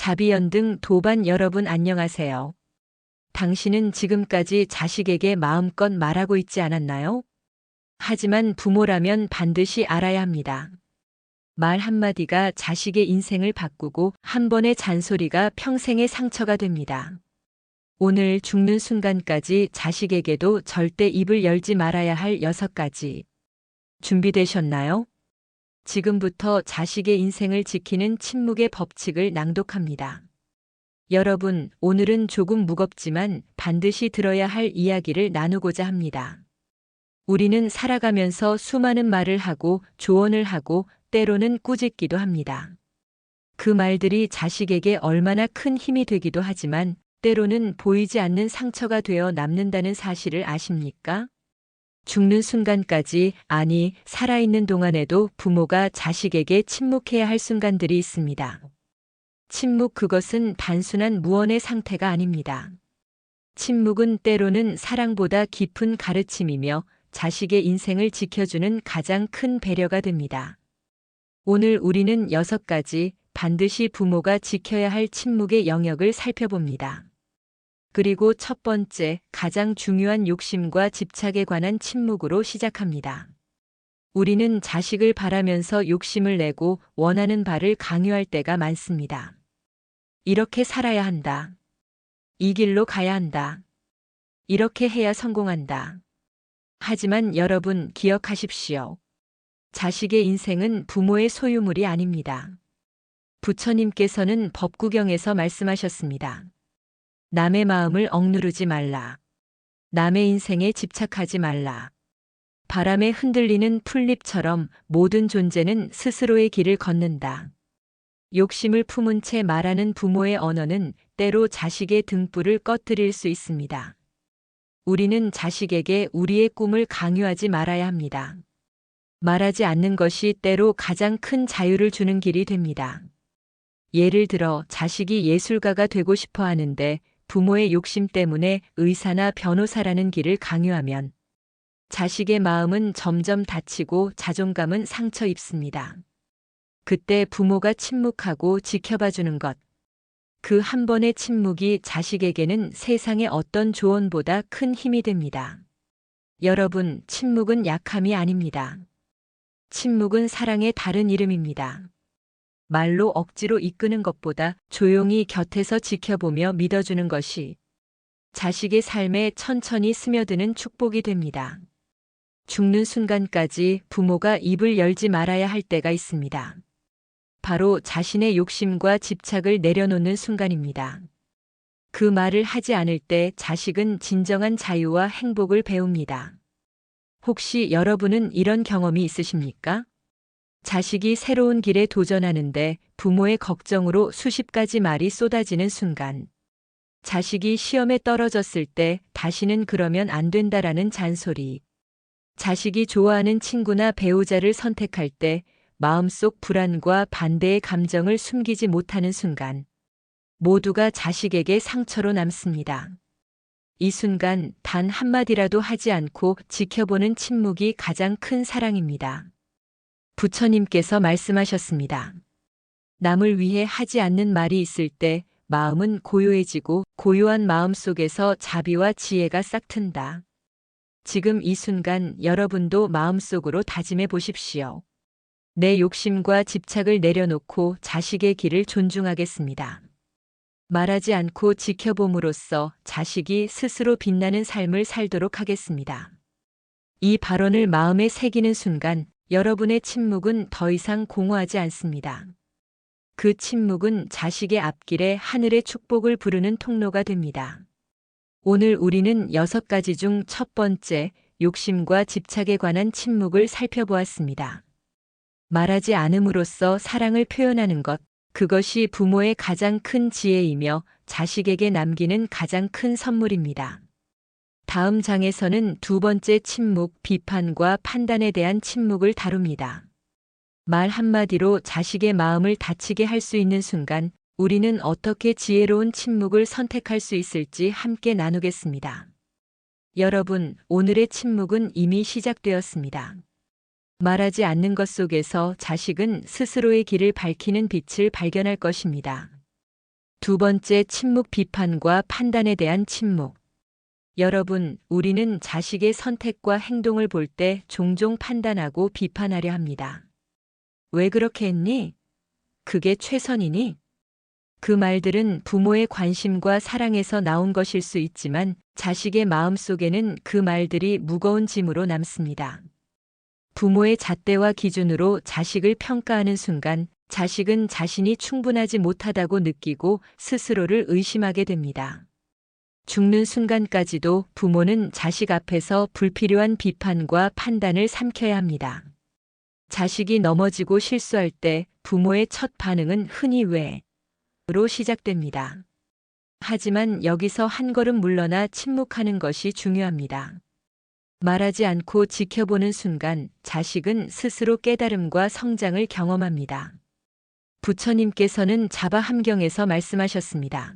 자비연등 도반 여러분 안녕하세요. 당신은 지금까지 자식에게 마음껏 말하고 있지 않았나요? 하지만 부모라면 반드시 알아야 합니다. 말 한마디가 자식의 인생을 바꾸고 한 번의 잔소리가 평생의 상처가 됩니다. 오늘 죽는 순간까지 자식에게도 절대 입을 열지 말아야 할 6가지. 준비되셨나요? 지금부터 자식의 인생을 지키는 침묵의 법칙을 낭독합니다. 여러분, 오늘은 조금 무겁지만 반드시 들어야 할 이야기를 나누고자 합니다. 우리는 살아가면서 수많은 말을 하고 조언을 하고 때로는 꾸짖기도 합니다. 그 말들이 자식에게 얼마나 큰 힘이 되기도 하지만 때로는 보이지 않는 상처가 되어 남는다는 사실을 아십니까? 죽는 순간까지, 아니, 살아있는 동안에도 부모가 자식에게 침묵해야 할 순간들이 있습니다. 침묵, 그것은 단순한 무언의 상태가 아닙니다. 침묵은 때로는 사랑보다 깊은 가르침이며 자식의 인생을 지켜주는 가장 큰 배려가 됩니다. 오늘 우리는 6가지 반드시 부모가 지켜야 할 침묵의 영역을 살펴봅니다. 그리고 첫 번째, 가장 중요한 욕심과 집착에 관한 침묵으로 시작합니다. 우리는 자식을 바라면서 욕심을 내고 원하는 바를 강요할 때가 많습니다. 이렇게 살아야 한다. 이 길로 가야 한다. 이렇게 해야 성공한다. 하지만 여러분, 기억하십시오. 자식의 인생은 부모의 소유물이 아닙니다. 부처님께서는 법구경에서 말씀하셨습니다. 남의 마음을 억누르지 말라. 남의 인생에 집착하지 말라. 바람에 흔들리는 풀잎처럼 모든 존재는 스스로의 길을 걷는다. 욕심을 품은 채 말하는 부모의 언어는 때로 자식의 등불을 꺼뜨릴 수 있습니다. 우리는 자식에게 우리의 꿈을 강요하지 말아야 합니다. 말하지 않는 것이 때로 가장 큰 자유를 주는 길이 됩니다. 예를 들어 자식이 예술가가 되고 싶어 하는데 부모의 욕심 때문에 의사나 변호사라는 길을 강요하면 자식의 마음은 점점 다치고 자존감은 상처 입습니다. 그때 부모가 침묵하고 지켜봐주는 것, 그 한 번의 침묵이 자식에게는 세상의 어떤 조언보다 큰 힘이 됩니다. 여러분, 침묵은 약함이 아닙니다. 침묵은 사랑의 다른 이름입니다. 말로 억지로 이끄는 것보다 조용히 곁에서 지켜보며 믿어주는 것이 자식의 삶에 천천히 스며드는 축복이 됩니다. 죽는 순간까지 부모가 입을 열지 말아야 할 때가 있습니다. 바로 자신의 욕심과 집착을 내려놓는 순간입니다. 그 말을 하지 않을 때 자식은 진정한 자유와 행복을 배웁니다. 혹시 여러분은 이런 경험이 있으십니까? 자식이 새로운 길에 도전하는데 부모의 걱정으로 수십 가지 말이 쏟아지는 순간, 자식이 시험에 떨어졌을 때 다시는 그러면 안 된다라는 잔소리, 자식이 좋아하는 친구나 배우자를 선택할 때 마음속 불안과 반대의 감정을 숨기지 못하는 순간, 모두가 자식에게 상처로 남습니다. 이 순간 단 한마디라도 하지 않고 지켜보는 침묵이 가장 큰 사랑입니다. 부처님께서 말씀하셨습니다. 남을 위해 하지 않는 말이 있을 때 마음은 고요해지고 고요한 마음 속에서 자비와 지혜가 싹튼다. 지금 이 순간 여러분도 마음속으로 다짐해 보십시오. 내 욕심과 집착을 내려놓고 자식의 길을 존중하겠습니다. 말하지 않고 지켜봄으로써 자식이 스스로 빛나는 삶을 살도록 하겠습니다. 이 발언을 마음에 새기는 순간 여러분의 침묵은 더 이상 공허하지 않습니다. 그 침묵은 자식의 앞길에 하늘의 축복을 부르는 통로가 됩니다. 오늘 우리는 6가지 중 첫 번째, 욕심과 집착에 관한 침묵을 살펴보았습니다. 말하지 않음으로써 사랑을 표현하는 것, 그것이 부모의 가장 큰 지혜이며 자식에게 남기는 가장 큰 선물입니다. 다음 장에서는 두 번째 침묵, 비판과 판단에 대한 침묵을 다룹니다. 말 한마디로 자식의 마음을 다치게 할 수 있는 순간, 우리는 어떻게 지혜로운 침묵을 선택할 수 있을지 함께 나누겠습니다. 여러분, 오늘의 침묵은 이미 시작되었습니다. 말하지 않는 것 속에서 자식은 스스로의 길을 밝히는 빛을 발견할 것입니다. 두 번째 침묵 비판과 판단에 대한 침묵. 여러분, 우리는 자식의 선택과 행동을 볼 때 종종 판단하고 비판하려 합니다. 왜 그렇게 했니? 그게 최선이니? 그 말들은 부모의 관심과 사랑에서 나온 것일 수 있지만 자식의 마음속에는 그 말들이 무거운 짐으로 남습니다. 부모의 잣대와 기준으로 자식을 평가하는 순간 자식은 자신이 충분하지 못하다고 느끼고 스스로를 의심하게 됩니다. 죽는 순간까지도 부모는 자식 앞에서 불필요한 비판과 판단을 삼켜야 합니다. 자식이 넘어지고 실수할 때 부모의 첫 반응은 흔히 왜로 시작됩니다. 하지만 여기서 한 걸음 물러나 침묵하는 것이 중요합니다. 말하지 않고 지켜보는 순간 자식은 스스로 깨달음과 성장을 경험합니다. 부처님께서는 자바 함경에서 말씀하셨습니다.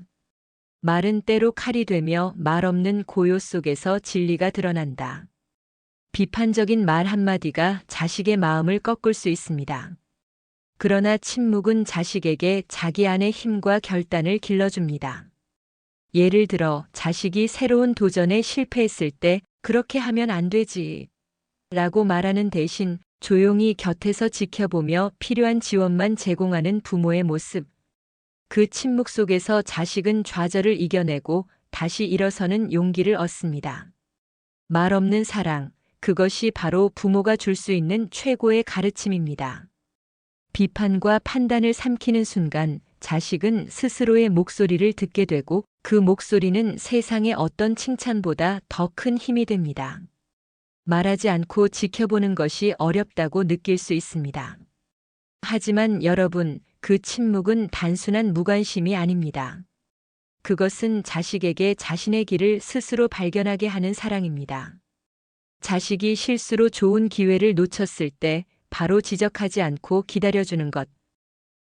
말은 때로 칼이 되며 말 없는 고요 속에서 진리가 드러난다. 비판적인 말 한마디가 자식의 마음을 꺾을 수 있습니다. 그러나 침묵은 자식에게 자기 안의 힘과 결단을 길러줍니다. 예를 들어 자식이 새로운 도전에 실패했을 때 그렇게 하면 안 되지 라고 말하는 대신 조용히 곁에서 지켜보며 필요한 지원만 제공하는 부모의 모습. 그 침묵 속에서 자식은 좌절을 이겨내고 다시 일어서는 용기를 얻습니다. 말 없는 사랑, 그것이 바로 부모가 줄 수 있는 최고의 가르침입니다. 비판과 판단을 삼키는 순간 자식은 스스로의 목소리를 듣게 되고 그 목소리는 세상의 어떤 칭찬보다 더 큰 힘이 됩니다. 말하지 않고 지켜보는 것이 어렵다고 느낄 수 있습니다. 하지만 여러분, 그 침묵은 단순한 무관심이 아닙니다. 그것은 자식에게 자신의 길을 스스로 발견하게 하는 사랑입니다. 자식이 실수로 좋은 기회를 놓쳤을 때 바로 지적하지 않고 기다려주는 것.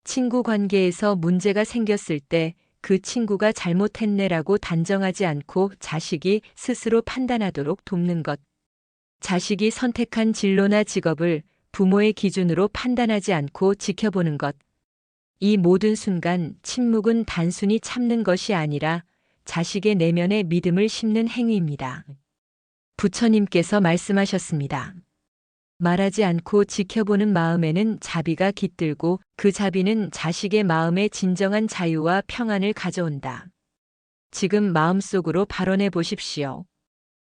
친구 관계에서 문제가 생겼을 때 그 친구가 잘못했네라고 단정하지 않고 자식이 스스로 판단하도록 돕는 것. 자식이 선택한 진로나 직업을 부모의 기준으로 판단하지 않고 지켜보는 것. 이 모든 순간 침묵은 단순히 참는 것이 아니라 자식의 내면의 믿음을 심는 행위입니다. 부처님께서 말씀하셨습니다. 말하지 않고 지켜보는 마음에는 자비가 깃들고 그 자비는 자식의 마음에 진정한 자유와 평안을 가져온다. 지금 마음속으로 발언해 보십시오.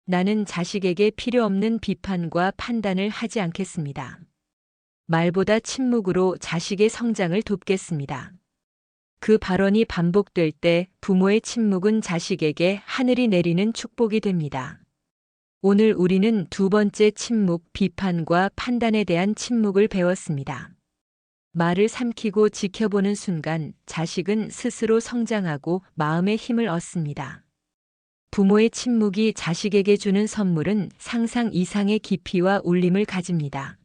나는 자식에게 필요 없는 비판과 판단을 하지 않겠습니다. 말보다 침묵으로 자식의 성장을 돕겠습니다. 그 발언이 반복될 때 부모의 침묵은 자식에게 하늘이 내리는 축복이 됩니다. 오늘 우리는 두 번째 침묵, 비판과 판단에 대한 침묵을 배웠습니다. 말을 삼키고 지켜보는 순간 자식은 스스로 성장하고 마음의 힘을 얻습니다. 부모의 침묵이 자식에게 주는 선물은 상상 이상의 깊이와 울림을 가집니다.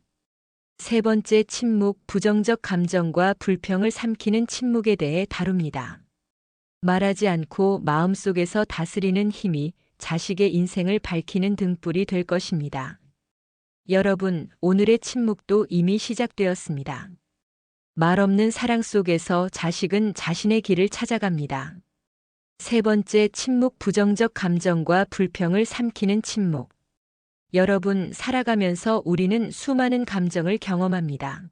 세 번째 침묵, 부정적 감정과 불평을 삼키는 침묵에 대해 다룹니다. 말하지 않고 마음속에서 다스리는 힘이 자식의 인생을 밝히는 등불이 될 것입니다. 여러분, 오늘의 침묵도 이미 시작되었습니다. 말 없는 사랑 속에서 자식은 자신의 길을 찾아갑니다. 세 번째 침묵, 부정적 감정과 불평을 삼키는 침묵. 여러분, 살아가면서 우리는 수많은 감정을 경험합니다.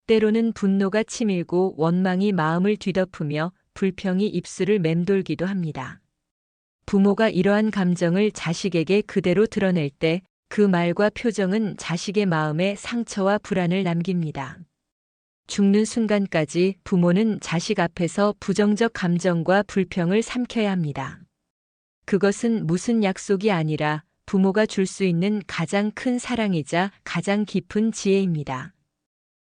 때로는 분노가 치밀고 원망이 마음을 뒤덮으며 불평이 입술을 맴돌기도 합니다. 부모가 이러한 감정을 자식에게 그대로 드러낼 때 그 말과 표정은 자식의 마음에 상처와 불안을 남깁니다. 죽는 순간까지 부모는 자식 앞에서 부정적 감정과 불평을 삼켜야 합니다. 그것은 무슨 약속이 아니라 부모가 줄 수 있는 가장 큰 사랑이자 가장 깊은 지혜입니다.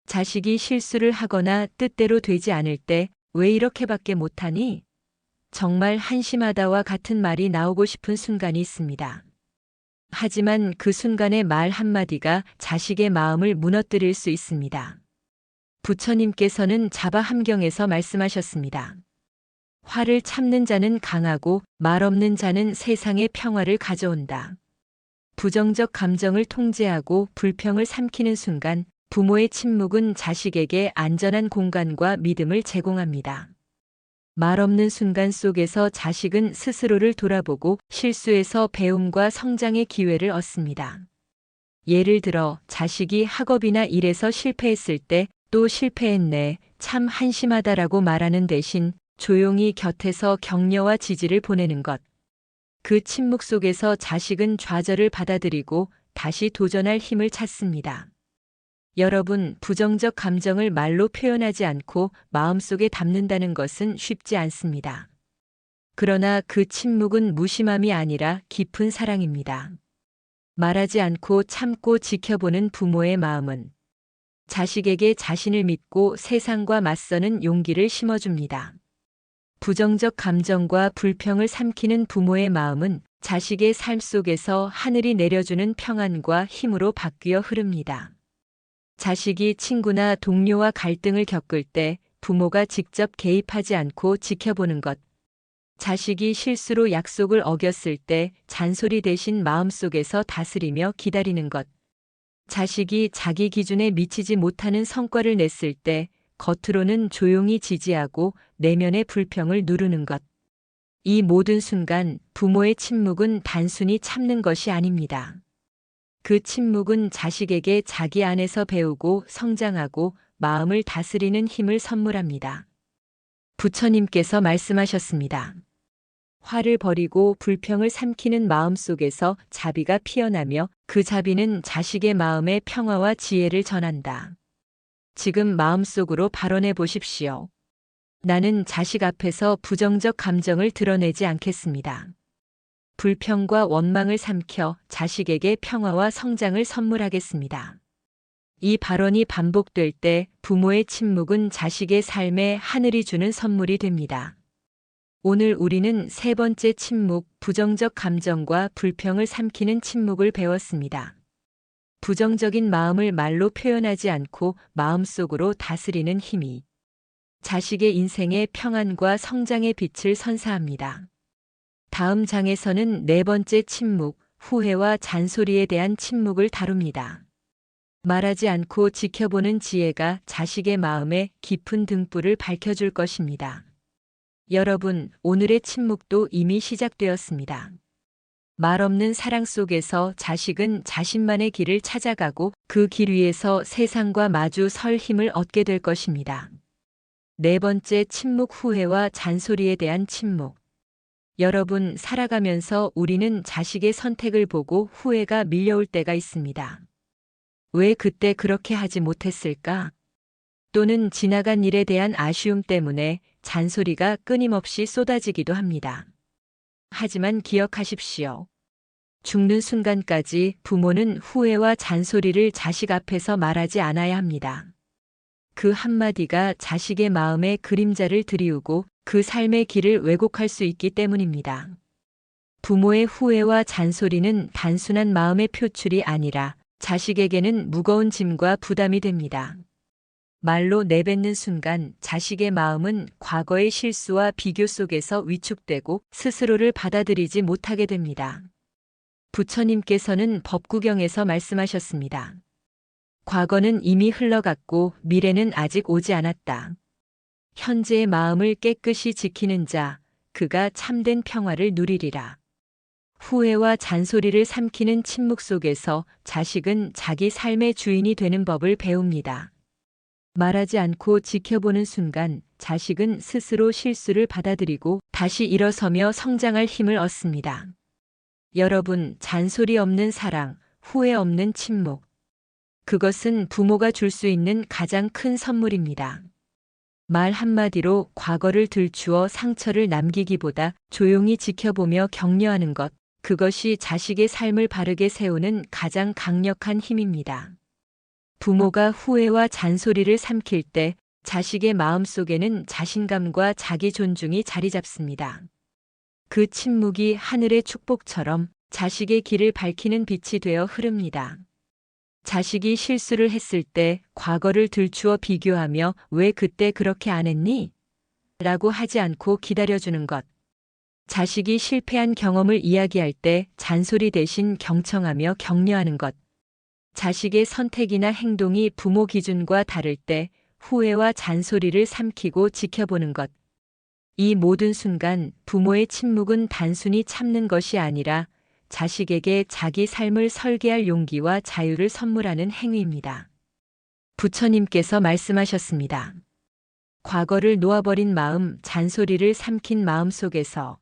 자식이 실수를 하거나 뜻대로 되지 않을 때 왜 이렇게밖에 못하니? 정말 한심하다와 같은 말이 나오고 싶은 순간이 있습니다. 하지만 그 순간의 말 한마디가 자식의 마음을 무너뜨릴 수 있습니다. 부처님께서는 자바 함경에서 말씀하셨습니다. 화를 참는 자는 강하고 말 없는 자는 세상의 평화를 가져온다. 부정적 감정을 통제하고 불평을 삼키는 순간 부모의 침묵은 자식에게 안전한 공간과 믿음을 제공합니다. 말없는 순간 속에서 자식은 스스로를 돌아보고 실수에서 배움과 성장의 기회를 얻습니다. 예를 들어 자식이 학업이나 일에서 실패했을 때 또 실패했네, 참 한심하다라고 말하는 대신 조용히 곁에서 격려와 지지를 보내는 것. 그 침묵 속에서 자식은 좌절을 받아들이고 다시 도전할 힘을 찾습니다. 여러분, 부정적 감정을 말로 표현하지 않고 마음속에 담는다는 것은 쉽지 않습니다. 그러나 그 침묵은 무심함이 아니라 깊은 사랑입니다. 말하지 않고 참고 지켜보는 부모의 마음은 자식에게 자신을 믿고 세상과 맞서는 용기를 심어줍니다. 부정적 감정과 불평을 삼키는 부모의 마음은 자식의 삶 속에서 하늘이 내려주는 평안과 힘으로 바뀌어 흐릅니다. 자식이 친구나 동료와 갈등을 겪을 때 부모가 직접 개입하지 않고 지켜보는 것. 자식이 실수로 약속을 어겼을 때 잔소리 대신 마음속에서 다스리며 기다리는 것. 자식이 자기 기준에 미치지 못하는 성과를 냈을 때 겉으로는 조용히 지지하고 내면의 불평을 누르는 것. 이 모든 순간 부모의 침묵은 단순히 참는 것이 아닙니다. 그 침묵은 자식에게 자기 안에서 배우고 성장하고 마음을 다스리는 힘을 선물합니다. 부처님께서 말씀하셨습니다. 화를 버리고 불평을 삼키는 마음 속에서 자비가 피어나며 그 자비는 자식의 마음에 평화와 지혜를 전한다. 지금 마음속으로 발언해 보십시오. 나는 자식 앞에서 부정적 감정을 드러내지 않겠습니다. 불평과 원망을 삼켜 자식에게 평화와 성장을 선물하겠습니다. 이 발언이 반복될 때 부모의 침묵은 자식의 삶에 하늘이 주는 선물이 됩니다. 오늘 우리는 세 번째 침묵, 부정적 감정과 불평을 삼키는 침묵을 배웠습니다. 부정적인 마음을 말로 표현하지 않고 마음속으로 다스리는 힘이 자식의 인생의 평안과 성장의 빛을 선사합니다. 다음 장에서는 네 번째 침묵, 후회와 잔소리에 대한 침묵을 다룹니다. 말하지 않고 지켜보는 지혜가 자식의 마음에 깊은 등불을 밝혀줄 것입니다. 여러분, 오늘의 침묵도 이미 시작되었습니다. 말 없는 사랑 속에서 자식은 자신만의 길을 찾아가고 그 길 위에서 세상과 마주 설 힘을 얻게 될 것입니다. 네 번째 침묵, 후회와 잔소리에 대한 침묵. 여러분, 살아가면서 우리는 자식의 선택을 보고 후회가 밀려올 때가 있습니다. 왜 그때 그렇게 하지 못했을까? 또는 지나간 일에 대한 아쉬움 때문에 잔소리가 끊임없이 쏟아지기도 합니다. 하지만 기억하십시오. 죽는 순간까지 부모는 후회와 잔소리를 자식 앞에서 말하지 않아야 합니다. 그 한마디가 자식의 마음에 그림자를 드리우고 그 삶의 길을 왜곡할 수 있기 때문입니다. 부모의 후회와 잔소리는 단순한 마음의 표출이 아니라 자식에게는 무거운 짐과 부담이 됩니다. 말로 내뱉는 순간 자식의 마음은 과거의 실수와 비교 속에서 위축되고 스스로를 받아들이지 못하게 됩니다. 부처님께서는 법구경에서 말씀하셨습니다. 과거는 이미 흘러갔고 미래는 아직 오지 않았다. 현재의 마음을 깨끗이 지키는 자, 그가 참된 평화를 누리리라. 후회와 잔소리를 삼키는 침묵 속에서 자식은 자기 삶의 주인이 되는 법을 배웁니다. 말하지 않고 지켜보는 순간 자식은 스스로 실수를 받아들이고 다시 일어서며 성장할 힘을 얻습니다. 여러분, 잔소리 없는 사랑, 후회 없는 침묵. 그것은 부모가 줄 수 있는 가장 큰 선물입니다. 말 한마디로 과거를 들추어 상처를 남기기보다 조용히 지켜보며 격려하는 것, 그것이 자식의 삶을 바르게 세우는 가장 강력한 힘입니다. 부모가 후회와 잔소리를 삼킬 때 자식의 마음속에는 자신감과 자기 존중이 자리 잡습니다. 그 침묵이 하늘의 축복처럼 자식의 길을 밝히는 빛이 되어 흐릅니다. 자식이 실수를 했을 때 과거를 들추어 비교하며 왜 그때 그렇게 안 했니? 라고 하지 않고 기다려주는 것. 자식이 실패한 경험을 이야기할 때 잔소리 대신 경청하며 격려하는 것. 자식의 선택이나 행동이 부모 기준과 다를 때 후회와 잔소리를 삼키고 지켜보는 것. 이 모든 순간 부모의 침묵은 단순히 참는 것이 아니라 자식에게 자기 삶을 설계할 용기와 자유를 선물하는 행위입니다. 부처님께서 말씀하셨습니다. 과거를 놓아버린 마음, 잔소리를 삼킨 마음 속에서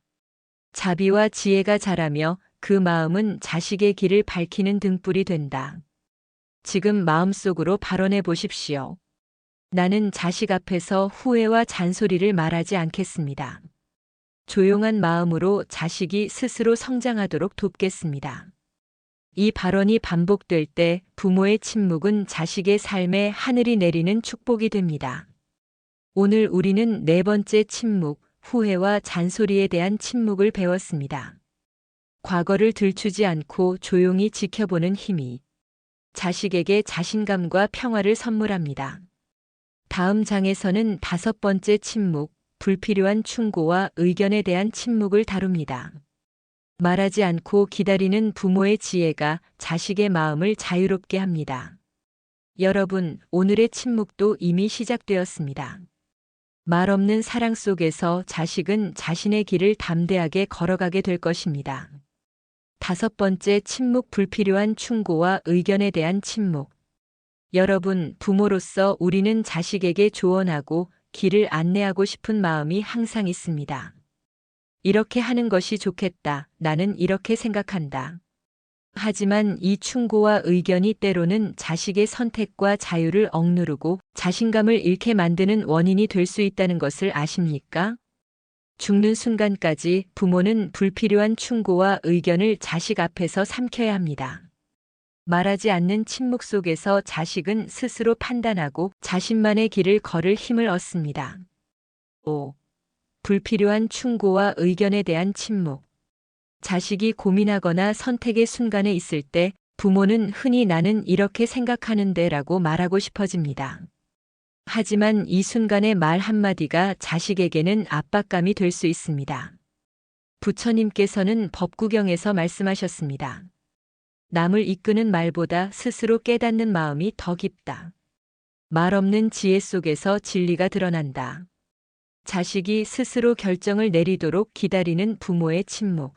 자비와 지혜가 자라며 그 마음은 자식의 길을 밝히는 등불이 된다. 지금 마음속으로 발언해 보십시오. 나는 자식 앞에서 후회와 잔소리를 말하지 않겠습니다. 조용한 마음으로 자식이 스스로 성장하도록 돕겠습니다. 이 발언이 반복될 때 부모의 침묵은 자식의 삶에 하늘이 내리는 축복이 됩니다. 오늘 우리는 네 번째 침묵, 후회와 잔소리에 대한 침묵을 배웠습니다. 과거를 들추지 않고 조용히 지켜보는 힘이 자식에게 자신감과 평화를 선물합니다. 다음 장에서는 다섯 번째 침묵, 불필요한 충고와 의견에 대한 침묵을 다룹니다. 말하지 않고 기다리는 부모의 지혜가 자식의 마음을 자유롭게 합니다. 여러분, 오늘의 침묵도 이미 시작되었습니다. 말 없는 사랑 속에서 자식은 자신의 길을 담대하게 걸어가게 될 것입니다. 다섯 번째 침묵, 불필요한 충고와 의견에 대한 침묵. 여러분, 부모로서 우리는 자식에게 조언하고 길을 안내하고 싶은 마음이 항상 있습니다. 이렇게 하는 것이 좋겠다. 나는 이렇게 생각한다. 하지만 이 충고와 의견이 때로는 자식의 선택과 자유를 억누르고 자신감을 잃게 만드는 원인이 될 수 있다는 것을 아십니까? 죽는 순간까지 부모는 불필요한 충고와 의견을 자식 앞에서 삼켜야 합니다. 말하지 않는 침묵 속에서 자식은 스스로 판단하고 자신만의 길을 걸을 힘을 얻습니다. 5. 불필요한 충고와 의견에 대한 침묵. 자식이 고민하거나 선택의 순간에 있을 때 부모는 흔히 나는 이렇게 생각하는데 라고 말하고 싶어집니다. 하지만 이 순간의 말 한마디가 자식에게는 압박감이 될 수 있습니다. 부처님께서는 법구경에서 말씀하셨습니다. 남을 이끄는 말보다 스스로 깨닫는 마음이 더 깊다. 말 없는 지혜 속에서 진리가 드러난다. 자식이 스스로 결정을 내리도록 기다리는 부모의 침묵.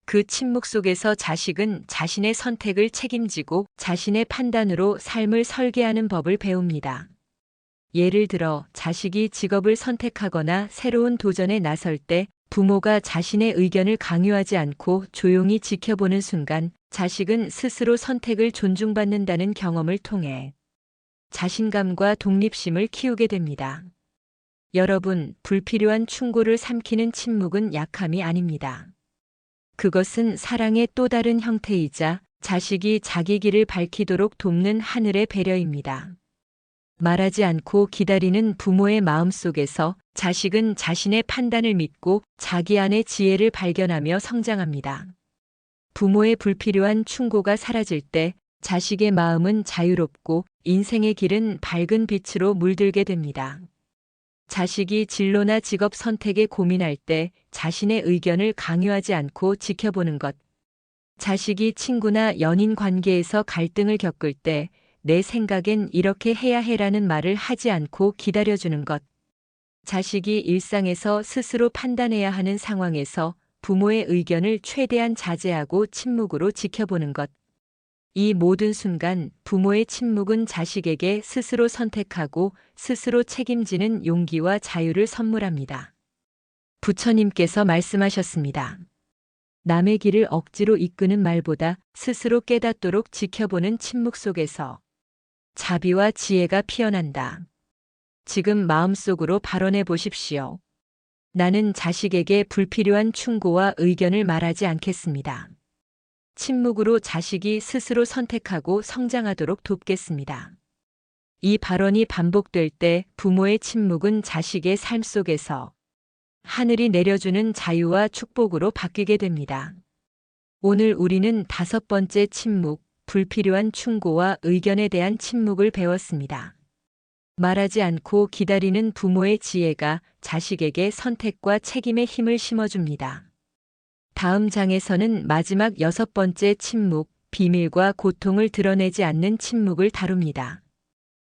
그 침묵 속에서 자식은 자신의 선택을 책임지고 자신의 판단으로 삶을 설계하는 법을 배웁니다. 예를 들어 자식이 직업을 선택하거나 새로운 도전에 나설 때 부모가 자신의 의견을 강요하지 않고 조용히 지켜보는 순간 자식은 스스로 선택을 존중받는다는 경험을 통해 자신감과 독립심을 키우게 됩니다. 여러분, 불필요한 충고를 삼키는 침묵은 약함이 아닙니다. 그것은 사랑의 또 다른 형태이자 자식이 자기 길을 밝히도록 돕는 하늘의 배려입니다. 말하지 않고 기다리는 부모의 마음 속에서 자식은 자신의 판단을 믿고 자기 안의 지혜를 발견하며 성장합니다. 부모의 불필요한 충고가 사라질 때 자식의 마음은 자유롭고 인생의 길은 밝은 빛으로 물들게 됩니다. 자식이 진로나 직업 선택에 고민할 때 자신의 의견을 강요하지 않고 지켜보는 것. 자식이 친구나 연인 관계에서 갈등을 겪을 때 내 생각엔 이렇게 해야 해라는 말을 하지 않고 기다려주는 것. 자식이 일상에서 스스로 판단해야 하는 상황에서 부모의 의견을 최대한 자제하고 침묵으로 지켜보는 것. 이 모든 순간 부모의 침묵은 자식에게 스스로 선택하고 스스로 책임지는 용기와 자유를 선물합니다. 부처님께서 말씀하셨습니다. 남의 길을 억지로 이끄는 말보다 스스로 깨닫도록 지켜보는 침묵 속에서 자비와 지혜가 피어난다. 지금 마음속으로 발언해 보십시오. 나는 자식에게 불필요한 충고와 의견을 말하지 않겠습니다. 침묵으로 자식이 스스로 선택하고 성장하도록 돕겠습니다. 이 발언이 반복될 때 부모의 침묵은 자식의 삶 속에서 하늘이 내려주는 자유와 축복으로 바뀌게 됩니다. 오늘 우리는 다섯 번째 침묵, 불필요한 충고와 의견에 대한 침묵을 배웠습니다. 말하지 않고 기다리는 부모의 지혜가 자식에게 선택과 책임의 힘을 심어줍니다. 다음 장에서는 마지막 여섯 번째 침묵, 비밀과 고통을 드러내지 않는 침묵을 다룹니다.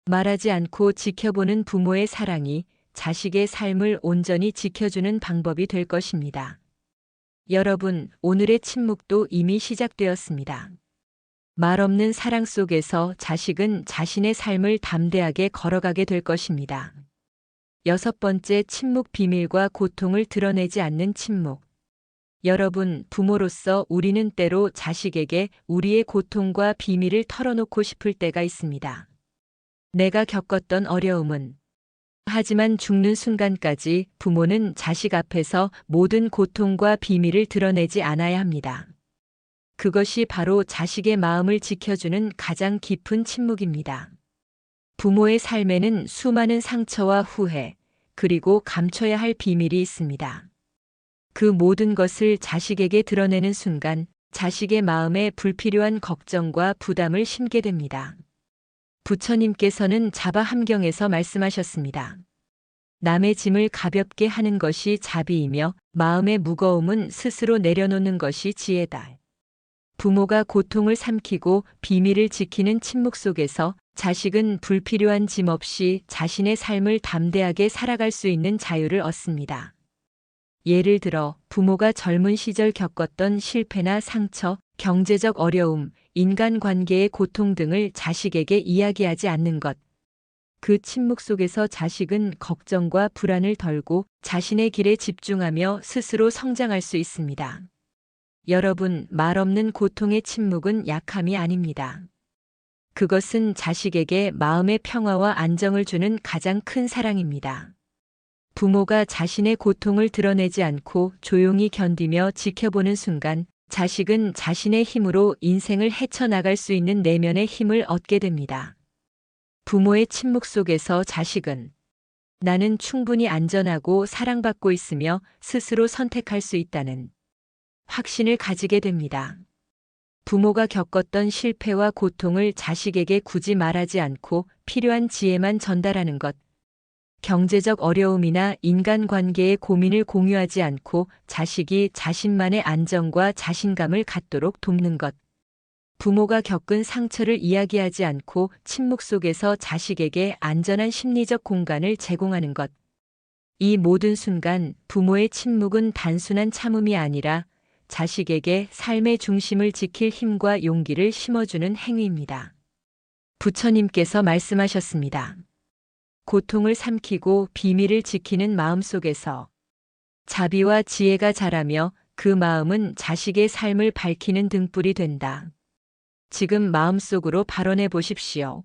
말하지 않고 지켜보는 부모의 사랑이 자식의 삶을 온전히 지켜주는 방법이 될 것입니다. 여러분, 오늘의 침묵도 이미 시작되었습니다. 말 없는 사랑 속에서 자식은 자신의 삶을 담대하게 걸어가게 될 것입니다. 6번째, 침묵 비밀과 고통을 드러내지 않는 침묵. 여러분, 부모로서 우리는 때로 자식에게 우리의 고통과 비밀을 털어놓고 싶을 때가 있습니다. 내가 겪었던 어려움은. 하지만 죽는 순간까지 부모는 자식 앞에서 모든 고통과 비밀을 드러내지 않아야 합니다. 그것이 바로 자식의 마음을 지켜주는 가장 깊은 침묵입니다. 부모의 삶에는 수많은 상처와 후회, 그리고 감춰야 할 비밀이 있습니다. 그 모든 것을 자식에게 드러내는 순간 자식의 마음에 불필요한 걱정과 부담을 심게 됩니다. 부처님께서는 자바 함경에서 말씀하셨습니다. 남의 짐을 가볍게 하는 것이 자비이며 마음의 무거움은 스스로 내려놓는 것이 지혜다. 부모가 고통을 삼키고 비밀을 지키는 침묵 속에서 자식은 불필요한 짐 없이 자신의 삶을 담대하게 살아갈 수 있는 자유를 얻습니다. 예를 들어 부모가 젊은 시절 겪었던 실패나 상처, 경제적 어려움, 인간관계의 고통 등을 자식에게 이야기하지 않는 것. 그 침묵 속에서 자식은 걱정과 불안을 덜고 자신의 길에 집중하며 스스로 성장할 수 있습니다. 여러분, 말 없는 고통의 침묵은 약함이 아닙니다. 그것은 자식에게 마음의 평화와 안정을 주는 가장 큰 사랑입니다. 부모가 자신의 고통을 드러내지 않고 조용히 견디며 지켜보는 순간 자식은 자신의 힘으로 인생을 헤쳐나갈 수 있는 내면의 힘을 얻게 됩니다. 부모의 침묵 속에서 자식은 나는 충분히 안전하고 사랑받고 있으며 스스로 선택할 수 있다는 확신을 가지게 됩니다. 부모가 겪었던 실패와 고통을 자식에게 굳이 말하지 않고 필요한 지혜만 전달하는 것. 경제적 어려움이나 인간관계의 고민을 공유하지 않고 자식이 자신만의 안정과 자신감을 갖도록 돕는 것. 부모가 겪은 상처를 이야기하지 않고 침묵 속에서 자식에게 안전한 심리적 공간을 제공하는 것. 이 모든 순간 부모의 침묵은 단순한 참음이 아니라 자식에게 삶의 중심을 지킬 힘과 용기를 심어주는 행위입니다. 부처님께서 말씀하셨습니다. 고통을 삼키고 비밀을 지키는 마음 속에서 자비와 지혜가 자라며 그 마음은 자식의 삶을 밝히는 등불이 된다. 지금 마음속으로 발언해 보십시오.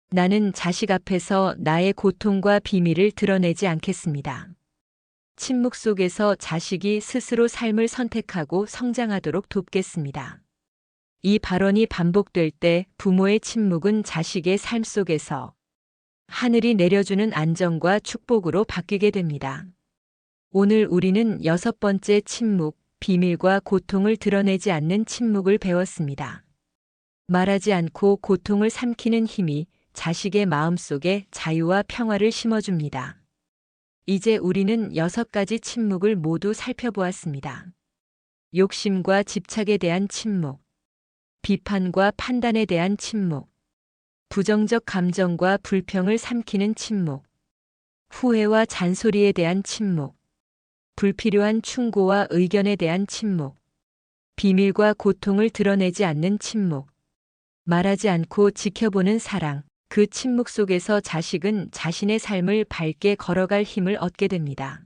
나는 자식 앞에서 나의 고통과 비밀을 드러내지 않겠습니다. 침묵 속에서 자식이 스스로 삶을 선택하고 성장하도록 돕겠습니다. 이 발언이 반복될 때 부모의 침묵은 자식의 삶 속에서 하늘이 내려주는 안정과 축복으로 바뀌게 됩니다. 오늘 우리는 6번째 침묵, 비밀과 고통을 드러내지 않는 침묵을 배웠습니다. 말하지 않고 고통을 삼키는 힘이 자식의 마음속에 자유와 평화를 심어줍니다. 이제 우리는 6가지 침묵을 모두 살펴보았습니다. 욕심과 집착에 대한 침묵, 비판과 판단에 대한 침묵, 부정적 감정과 불평을 삼키는 침묵, 후회와 잔소리에 대한 침묵, 불필요한 충고와 의견에 대한 침묵, 비밀과 고통을 드러내지 않는 침묵, 말하지 않고 지켜보는 사랑. 그 침묵 속에서 자식은 자신의 삶을 밝게 걸어갈 힘을 얻게 됩니다.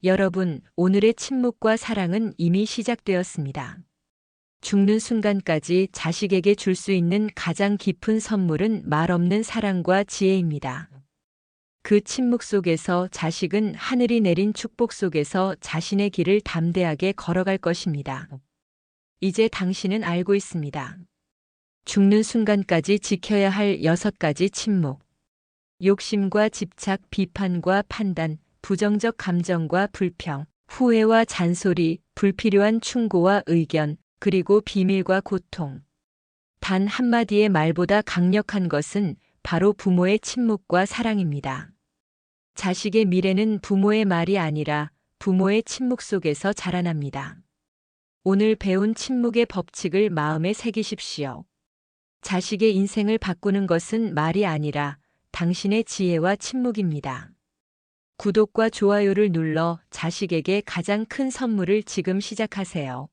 여러분, 오늘의 침묵과 사랑은 이미 시작되었습니다. 죽는 순간까지 자식에게 줄 수 있는 가장 깊은 선물은 말 없는 사랑과 지혜입니다. 그 침묵 속에서 자식은 하늘이 내린 축복 속에서 자신의 길을 담대하게 걸어갈 것입니다. 이제 당신은 알고 있습니다. 죽는 순간까지 지켜야 할 6가지 침묵. 욕심과 집착, 비판과 판단, 부정적 감정과 불평, 후회와 잔소리, 불필요한 충고와 의견, 그리고 비밀과 고통. 단 한마디의 말보다 강력한 것은 바로 부모의 침묵과 사랑입니다. 자식의 미래는 부모의 말이 아니라 부모의 침묵 속에서 자라납니다. 오늘 배운 침묵의 법칙을 마음에 새기십시오. 자식의 인생을 바꾸는 것은 말이 아니라 당신의 지혜와 침묵입니다. 구독과 좋아요를 눌러 자식에게 가장 큰 선물을 지금 시작하세요.